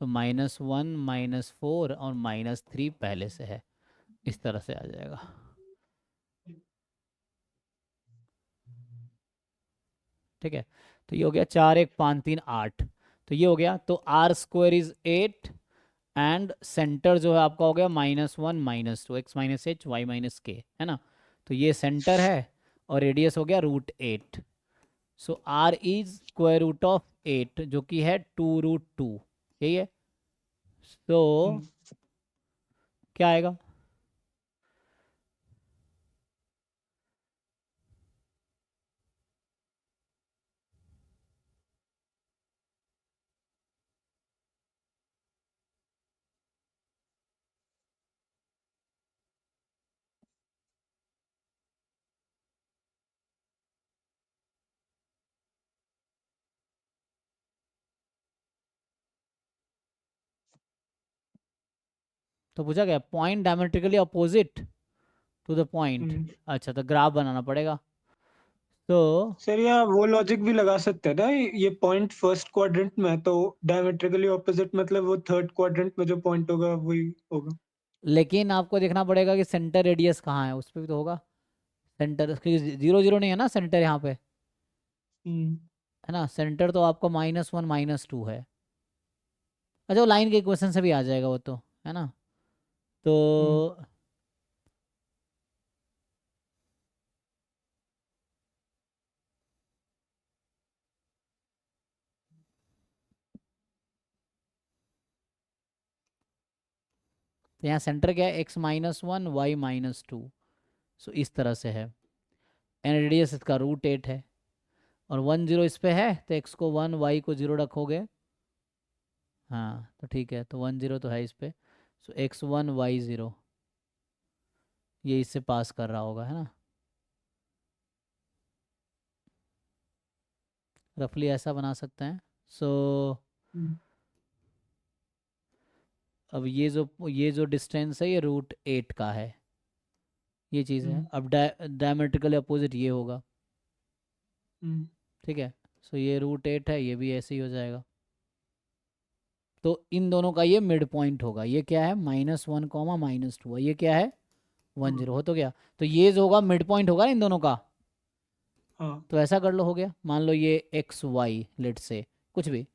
तो -1 -4 और -3 पहले से है, इस तरह से आ जाएगा। ठीक है, तो ये हो गया 4 1 5 3 8। तो ये हो गया, तो r square is 8 and centre जो है आपका हो गया -1 -2 x minus h y minus k, है ना। तो ये सेंटर है और रेडियस हो गया √8। So R is square root of 8 जो कि है 2√2, यही है। तो क्या आएगा, तो पूछा गया point diametrically opposite to the point. अच्छा, तो ग्राफ बनाना पड़ेगा। तो सर यहाँ वो लॉजिक भी लगा सकते हैं ना, ये पॉइंट फर्स्ट क्वाड्रेंट में है तो डायमेट्रिकली ऑपोजिट मतलब वो थर्ड क्वाड्रेंट में जो पॉइंट होगा वही होगा। लेकिन आपको देखना पड़ेगा कि सेंटर रेडियस कहाँ है, उस पर भी तो होगा। सेंटर 0 0 नहीं है ना सेंटर यहाँ पे, हम्म है ना। सेंटर तो आपका -1 -2 है। अच्छा, वो लाइन के इक्वेशन से भी आ जाएगा वो तो, है ना। तो हम्म यहाँ सेंटर क्या है, x-1 y-2। सो इस तरह से है, एंड रेडियस इसका √8 है, और 1 0 इस पे है तो x को 1 y को 0 रखोगे। हाँ तो ठीक है, तो 1 0 तो है इस पे। सो x1 y0 ये इससे पास कर रहा होगा, है ना। रफली ऐसा बना सकते हैं। सो हम्म अब ये जो डिस्टेंस है ये √8 का है, ये चीज़ है। हम्म अब डायमेट्रिकली अपोजिट ये होगा। हम्म ठीक है, सो ये √8 है, ये भी ऐसे ही हो जाएगा। तो इन दोनों का ये मिड पॉइंट होगा। ये क्या है, -1 -2, ये क्या है 1 0, हो तो गया। तो ये जो होगा मिड पॉइंट होगा ना इन दोनों का। हाँ तो ऐसा कर लो, हो गया। मान लो ये एक्स वाई लेट से कुछ भी,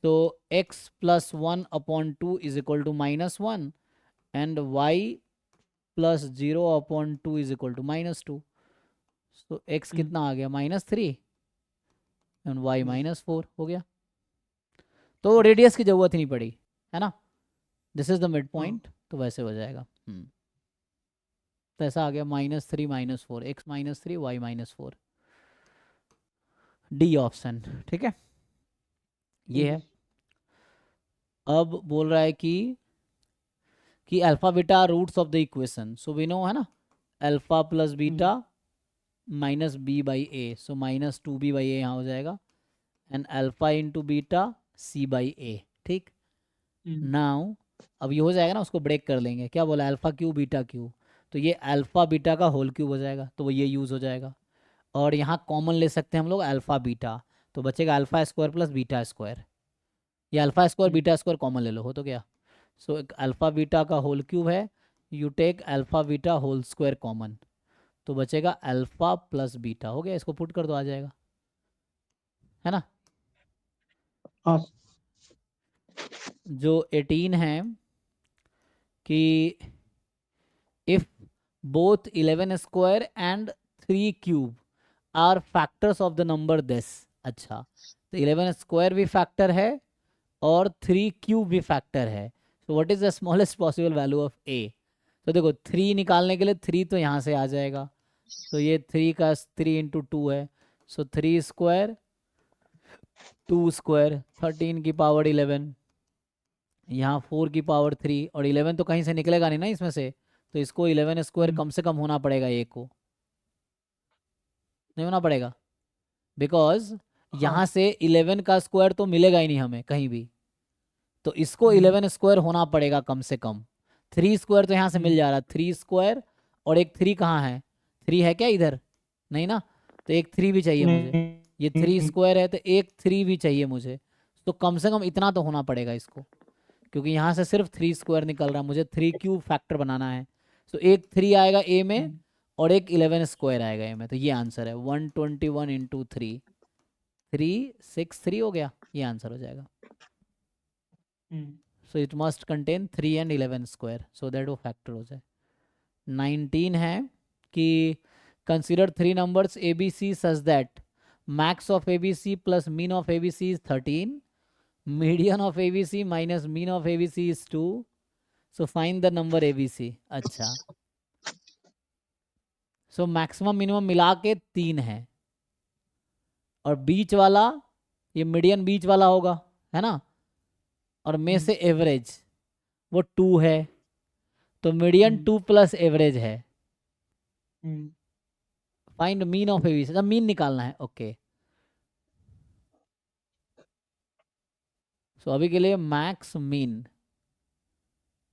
तो x +1/2 is equal to -1 and y +0/2 is equal to -2। तो x हम्म कितना आ गया, -3 एंड y हम्म -4 हो गया। तो रेडियस की जरूरत ही नहीं पड़ी, है ना। दिस इज द मिड हाँ पॉइंट, तो वैसे हो जाएगा। तो ऐसा आ गया -3 -4, x -3 y -4, डी ऑप्शन। ठीक है, ये है। अब बोल रहा है कि alpha beta roots of the equation, so we know है ना, alpha plus beta minus B by A, so -2b by A यहाँ हो जाएगा, and alpha into beta C by A. ठीक, नाउ अब ये हो जाएगा ना, उसको ब्रेक कर लेंगे, क्या बोला, अल्फा क्यू बीटा क्यू, तो ये अल्फा बीटा का होल क्यूब हो जाएगा, तो वो ये यूज़ हो जाएगा। और यहाँ कॉमन ले सकते हैं हम लोग अल्फा बीटा, तो बचेगा alpha square plus beta square, ये alpha square beta square common ले लो, हो तो गया। सो एक अल्फा बीटा का होल क्यूब है, you take alpha beta whole square common, तो बचेगा अल्फा प्लस बीटा, हो गया, इसको पुट कर दो, आ जाएगा, है ना। हाँ। जो 18 है कि if both 11 square and 3 cube are factors of the number this, अच्छा, तो 11 स्क्वायर भी फैक्टर है और 3 क्यूब भी फैक्टर है, तो what is the smallest possible value of A. तो देखो 3 निकालने के लिए 3 तो यहाँ से आ जाएगा, तो ये 3 का 3 इंटू 2 है, सो 3 स्क्वायर 2 स्क्वायर 13 की पावर 11, यहाँ 4 की पावर 3, और 11 तो कहीं से निकलेगा नहीं ना इसमें से, तो इसको 11 स्क्वायर कम से कम होना पड़ेगा, ए को नहीं होना पड़ेगा, बिकॉज यहाँ से 11 का स्क्वायर तो मिलेगा ही नहीं हमें कहीं भी, तो इसको 11 स्क्वायर होना पड़ेगा कम से कम। 3 स्क्वायर तो यहाँ से मिल जा रहा है, 3 स्क्वायर, और एक 3 कहाँ है, 3 है क्या इधर, नहीं ना, तो एक 3 भी चाहिए मुझे, ये 3 स्क्वायर है तो एक 3 भी चाहिए मुझे, तो कम से कम इतना तो होना पड़ेगा इसको, क्योंकि यहाँ से सिर्फ 3 स्क्वायर निकल रहा है, मुझे 3 क्यूब फैक्टर बनाना है, तो एक 3 आएगा ए में और एक 11 स्क्वायर आएगा ए में, तो ये आंसर है 121 इंटू 3, 363 हो गया, ये आंसर हो जाएगा। So it must contain 3 and 11 square, so that वो फैक्टर हो जाए। 19 है कि consider 3 numbers a b c such that max of a b c plus mean of a b c is 13, median of a b c minus mean of a b c is 2, so find the number a b c. अच्छा, so maximum minimum मिला के 3 है, और बीच वाला ये median बीच वाला होगा, है ना, और में से एवरेज वो 2 है, तो मीडियन 2 प्लस एवरेज है, find mean of a b c, mean निकालना है, ओके। सो अभी के लिए मैक्स मीन,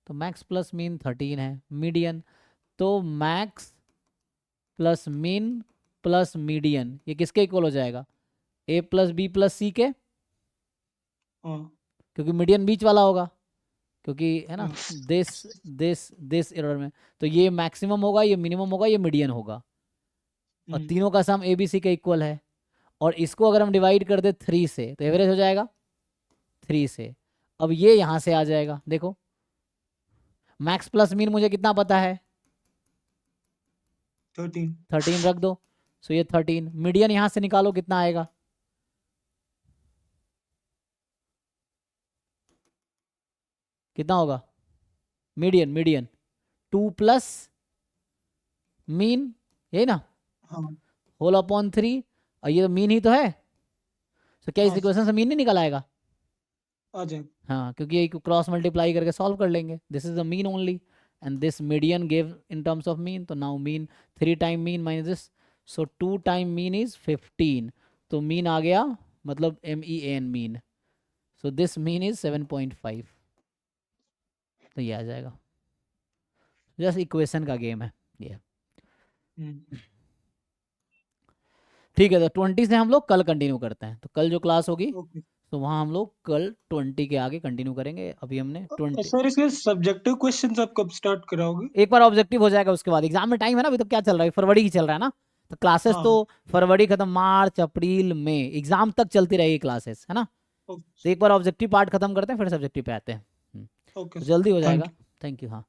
तो मैक्स प्लस मीन 13 है, मीडियन, तो max plus mean plus median ये किसके इक्वल हो जाएगा, a plus b plus c के, क्योंकि मीडियन बीच वाला होगा, क्योंकि है ना दिस दिस दिस एरर में, तो ये मैक्सिमम होगा, ये मिनिमम होगा, ये मीडियन होगा, और तीनों का सम ए बी सी के इक्वल है, और इसको अगर हम डिवाइड कर दे 3 से तो एवरेज हो जाएगा 3 से। अब ये यहाँ से आ जाएगा, देखो मैक्स प्लस मीन मुझे कितना पता है, 13 रख दो, सो ये 13, मीडियन यहाँ से निकालो कितना आएगा, कितना होगा, मीडियन मीडियन 2 प्लस मीन, यही ना, होल अपॉन 3, और ये तो मीन ही तो है, तो क्या इस इक्वेशन से मीन नहीं निकल आएगा, आ जाए, हाँ, क्योंकि ये क्रॉस मल्टीप्लाई करके सॉल्व कर लेंगे, this is the mean only and this median give in terms of mean, तो now mean 3 time mean minus this, so 2 time mean is 15, तो मीन आ गया, मतलब MEAN mean, so this mean is 7.5, तो ये आ जाएगा, जस्ट इक्वेशन का game है ये। ठीक है, तो 20 से हम लोग कल कंटिन्यू करते हैं, तो कल जो क्लास होगी तो वहाँ हम लोग कल 20 के आगे कंटिन्यू करेंगे, अभी हमने 20। सर इसके सब्जेक्टिव क्वेश्चंस आप कब स्टार्ट कराओगे, एक बार ऑब्जेक्टिव हो जाएगा उसके बाद एग्जाम में टाइम है ना, अभी तो क्या चल रहा है, फरवरी ही चल रहा है ना, तो क्लासेस तो फरवरी खत्म, मार्च अप्रैल मई एग्जाम तक चलती रहेगी क्लासेस, है ना, तो एक बार ऑब्जेक्टिव पार्ट खत्म करते हैं फिर सब्जेक्टिव पे आते हैं, तो जल्दी हो जाएगा, थैंक यू, हाँ।